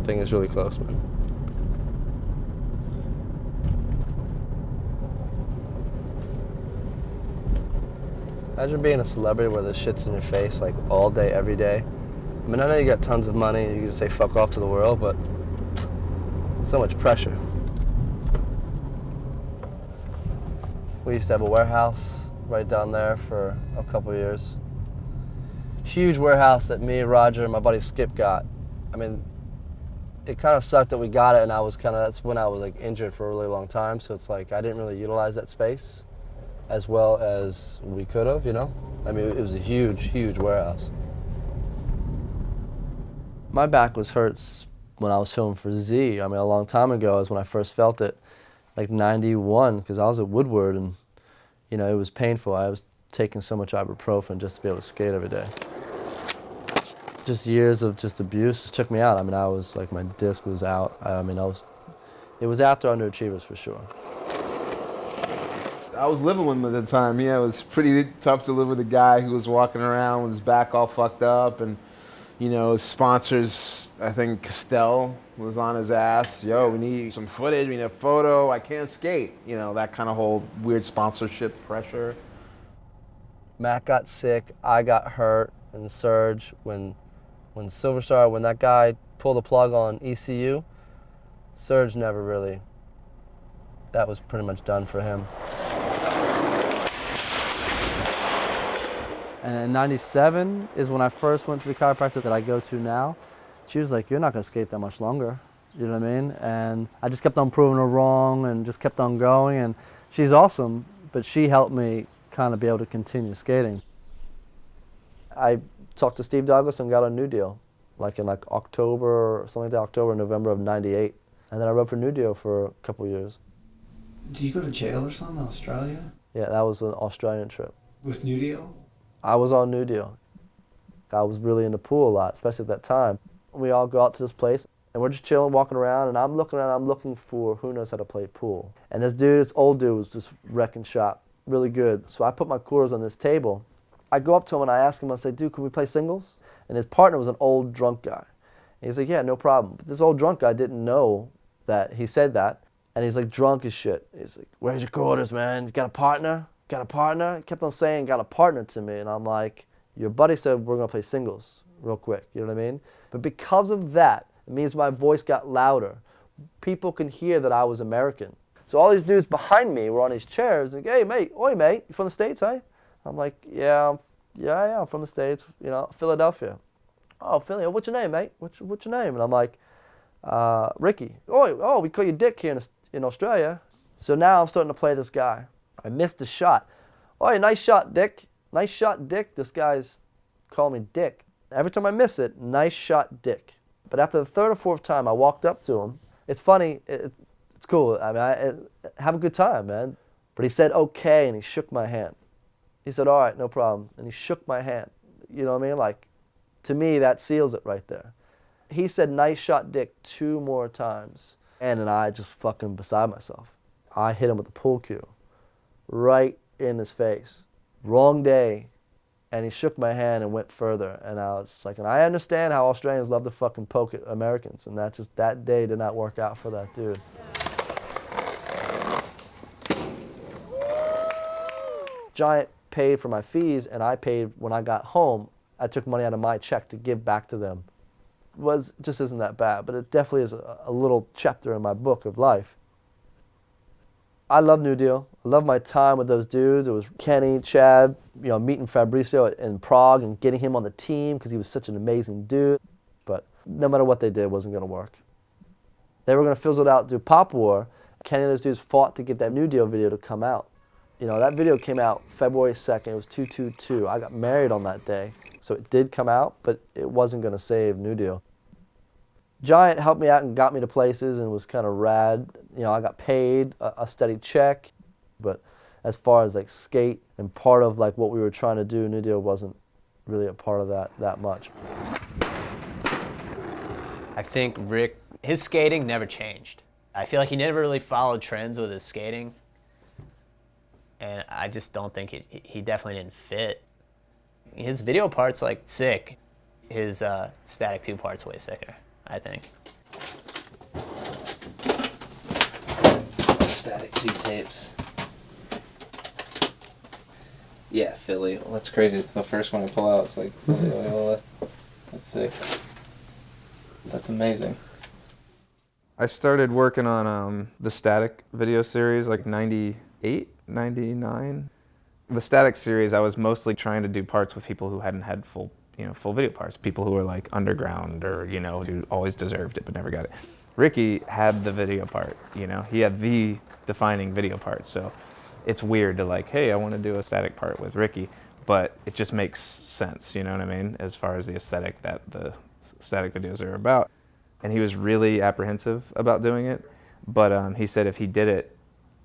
I think it's really close, man. Imagine being a celebrity where the shit's in your face like all day, every day. I mean, I know you got tons of money, you can just say fuck off to the world, but so much pressure. We used to have a warehouse right down there for a couple years. Huge warehouse that me, Roger, and my buddy Skip got. I mean, it kind of sucked that we got it, and that's when I was like injured for a really long time, so it's like I didn't really utilize that space as well as we could have, you know? I mean, it was a huge, huge warehouse. My back was hurt when I was filming for Z. I mean, a long time ago is when I first felt it, like 91, because I was at Woodward, and, you know, it was painful. I was taking so much ibuprofen just to be able to skate every day. Just years of just abuse took me out. I mean, I was, like, my disc was out. I mean, it was after Underachievers for sure. I was living with him at the time. Yeah, it was pretty tough to live with a guy who was walking around with his back all fucked up, and you know, his sponsors, I think Castell was on his ass. Yo, we need some footage, we need a photo, I can't skate. You know, that kind of whole weird sponsorship pressure. Matt got sick, I got hurt, and Serge, when Silverstar, when that guy pulled the plug on ECU, Serge never really, that was pretty much done for him. And in '97 is when I first went to the chiropractor that I go to now. She was like, you're not gonna skate that much longer. You know what I mean? And I just kept on proving her wrong and just kept on going. And she's awesome, but she helped me kind of be able to continue skating. I talked to Steve Douglas and got a new deal, like in like October, or something like that, October, November of '98. And then I rode for New Deal for a couple years. Did you go to jail or something in Australia? Yeah, that was an Australian trip. With New Deal? I was on New Deal. I was really in the pool a lot, especially at that time. We all go out to this place, and we're just chilling, walking around, and I'm looking around, I'm looking for who knows how to play pool. And this old dude was just wrecking shop, really good. So I put my coolers on this table. I go up to him and I ask him, I say, dude, can we play singles? And his partner was an old drunk guy. And he's like, yeah, no problem. But this old drunk guy didn't know that he said that. And he's like drunk as shit. He's like, where's your quarters, man? You got a partner? Got a partner? He kept on saying, got a partner to me. And I'm like, your buddy said we're going to play singles real quick. You know what I mean? But because of that, it means my voice got louder. People can hear that I was American. So all these dudes behind me were on these chairs. Like, hey, mate. Oi, mate. You from the States, eh? I'm like, yeah, I'm from the States. You know, Philadelphia. Oh, Philly. What's your name, mate? What's your name? And I'm like, Ricky. Oh, we call you Dick here in Australia. So now I'm starting to play this guy. I missed the shot. Oh, nice shot, Dick. Nice shot, Dick. This guy's calling me Dick. Every time I miss it, nice shot, Dick. But after the third or fourth time, I walked up to him. It's funny. It's cool. I mean, have a good time, man. But he said, okay, and he shook my hand. He said, all right, no problem. And he shook my hand. You know what I mean? Like, to me, that seals it right there. He said, nice shot, Dick, 2 more times. And I just fucking beside myself. I hit him with the pool cue. Right in his face. Wrong day. And he shook my hand and went further. And I was like, and I understand how Australians love to fucking poke at Americans. And that day did not work out for that dude. Giant paid for my fees, and I paid when I got home. I took money out of my check to give back to them. Just isn't that bad, but it definitely is a little chapter in my book of life. I love New Deal. I love my time with those dudes. It was Kenny, Chad, you know, meeting Fabrizio in Prague and getting him on the team because he was such an amazing dude. But no matter what they did, it wasn't going to work. They were going to fizzle it out, do Pop War. Kenny and those dudes fought to get that New Deal video to come out. You know, that video came out February 2nd. It was 2/22. I got married on that day. So it did come out, but it wasn't going to save New Deal. Giant helped me out and got me to places and was kind of rad. You know, I got paid a steady check, but as far as like skate and part of like what we were trying to do, New Deal wasn't really a part of that much. I think Rick, his skating never changed. I feel like he never really followed trends with his skating, and I just don't think he definitely didn't fit. His video part's like sick. His static 2 part's way sicker, I think. Static 2 tapes. Yeah, Philly. Well, that's crazy. The first one I pull out, it's like Philly Oyola. That's sick. That's amazing. I started working on the Static video series like 98, 99. The Static series, I was mostly trying to do parts with people who hadn't had full video parts. People who were like underground or, who always deserved it but never got it. Ricky had the video part, he had the defining video part. So it's weird to like, hey, I want to do a Static part with Ricky, but it just makes sense, you know what I mean? As far as the aesthetic that the Static videos are about. And he was really apprehensive about doing it, but he said if he did it,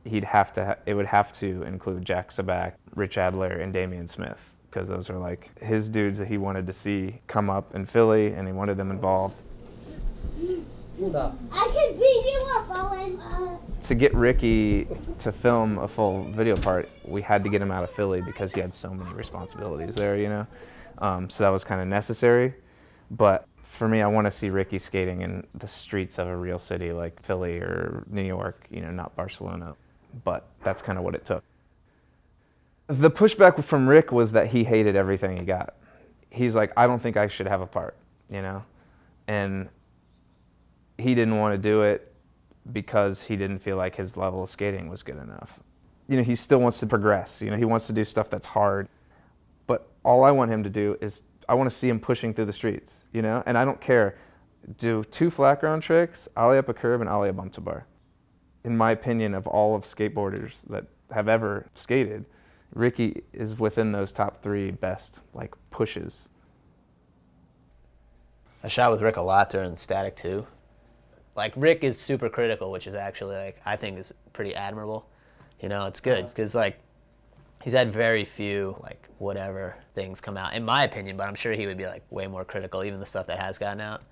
it would have to include Jack Saback, Rich Adler, and Damian Smith, because those are like his dudes that he wanted to see come up in Philly, and he wanted them involved. I can beat you up, Owen. To get Ricky to film a full video part, we had to get him out of Philly because he had so many responsibilities there, so that was kind of necessary. But for me, I want to see Ricky skating in the streets of a real city like Philly or New York, not Barcelona. But that's kind of what it took. The pushback from Rick was that he hated everything he got. He's like, I don't think I should have a part, And he didn't want to do it because he didn't feel like his level of skating was good enough. He still wants to progress. He wants to do stuff that's hard. But all I want him to do is I want to see him pushing through the streets, and I don't care. Do 2 flat ground tricks, ollie up a curb, and ollie a bump to bar. In my opinion, of all of skateboarders that have ever skated, Ricky is within those top 3 best pushes. I shot with Rick a lot during Static 2. Rick is super critical, which is actually I think is pretty admirable. It's good because he's had very few whatever things come out, in my opinion, but I'm sure he would be way more critical, even the stuff that has gotten out.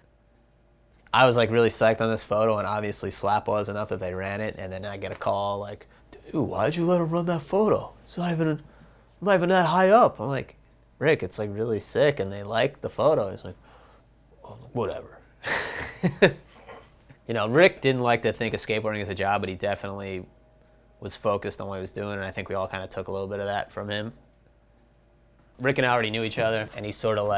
I was really psyched on this photo, and obviously slap was enough that they ran it, and then I get a call dude, why'd you let him run that photo? It's not even that high up. I'm like, Rick, it's really sick, and they like the photo. He's like, oh, whatever. Rick didn't like to think of skateboarding as a job, but he definitely was focused on what he was doing, and I think we all kind of took a little bit of that from him. Rick and I already knew each other, and he sort of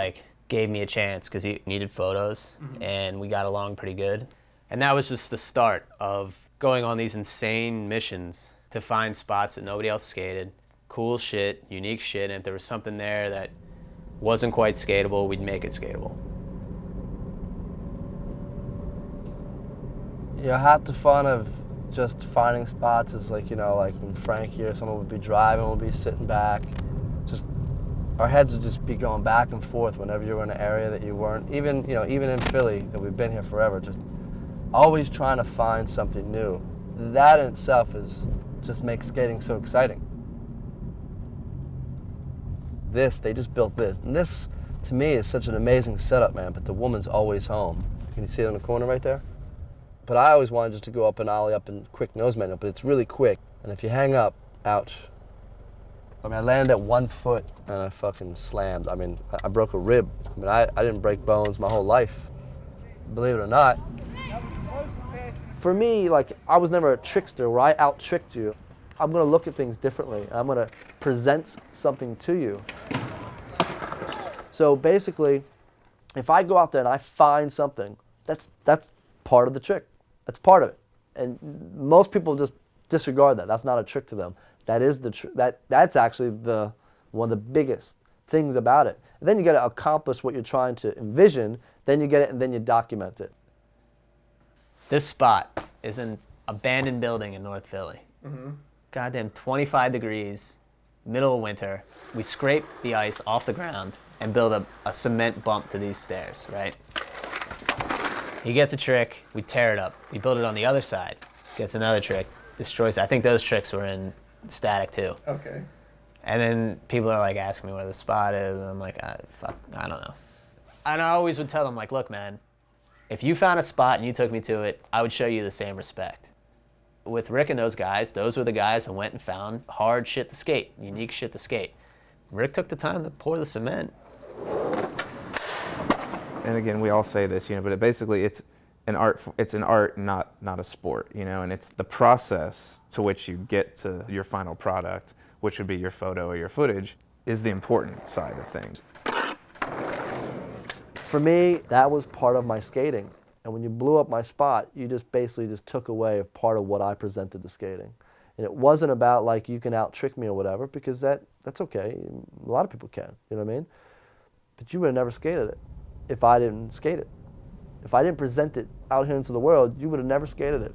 gave me a chance because he needed photos, and we got along pretty good. And that was just the start of going on these insane missions to find spots that nobody else skated, cool shit, unique shit, and if there was something there that wasn't quite skatable, we'd make it skatable. Half the fun of just finding spots is like when Frankie or someone would be driving, we'd be sitting back, our heads would just be going back and forth whenever you were in an area that you weren't, even in Philly, that we've been here forever, just always trying to find something new. That in itself just makes skating so exciting. They just built this. And this, to me, is such an amazing setup, man, but the woman's always home. Can you see it in the corner right there? But I always wanted just to go up and ollie up and quick nose manual, but it's really quick. And if you hang up, ouch. I landed at 1 foot and I fucking slammed. I broke a rib. I didn't break bones my whole life, believe it or not. For me, I was never a trickster where I out-tricked you. I'm gonna look at things differently. I'm gonna present something to you. So basically, if I go out there and I find something, that's part of the trick. That's part of it. And most people just disregard that. That's not a trick to them. That is that's actually one of the biggest things about it. And then you got to accomplish what you're trying to envision, then you get it, and then you document it. This spot is an abandoned building in North Philly. Goddamn 25 degrees, middle of winter. We scrape the ice off the ground and build a cement bump to these stairs, right? He gets a trick, we tear it up. We build it on the other side, gets another trick, destroys it. I think those tricks were in Static 2. Okay. And then people are asking me where the spot is, and I'm like, fuck, I don't know. And I always would tell them, look, man, if you found a spot and you took me to it, I would show you the same respect. With Rick and those guys, those were the guys who went and found hard shit to skate, unique shit to skate. Rick took the time to pour the cement. And again, we all say this, but basically it's an art, not a sport, you know, and it's the process to which you get to your final product, which would be your photo or your footage, is the important side of things. For me, that was part of my skating. And when you blew up my spot, you just basically just took away a part of what I presented to skating. And it wasn't about like you can out-trick me or whatever, because that's okay. A lot of people can, you know what I mean? But you would have never skated it if I didn't skate it. If I didn't present it out here into the world, you would have never skated it.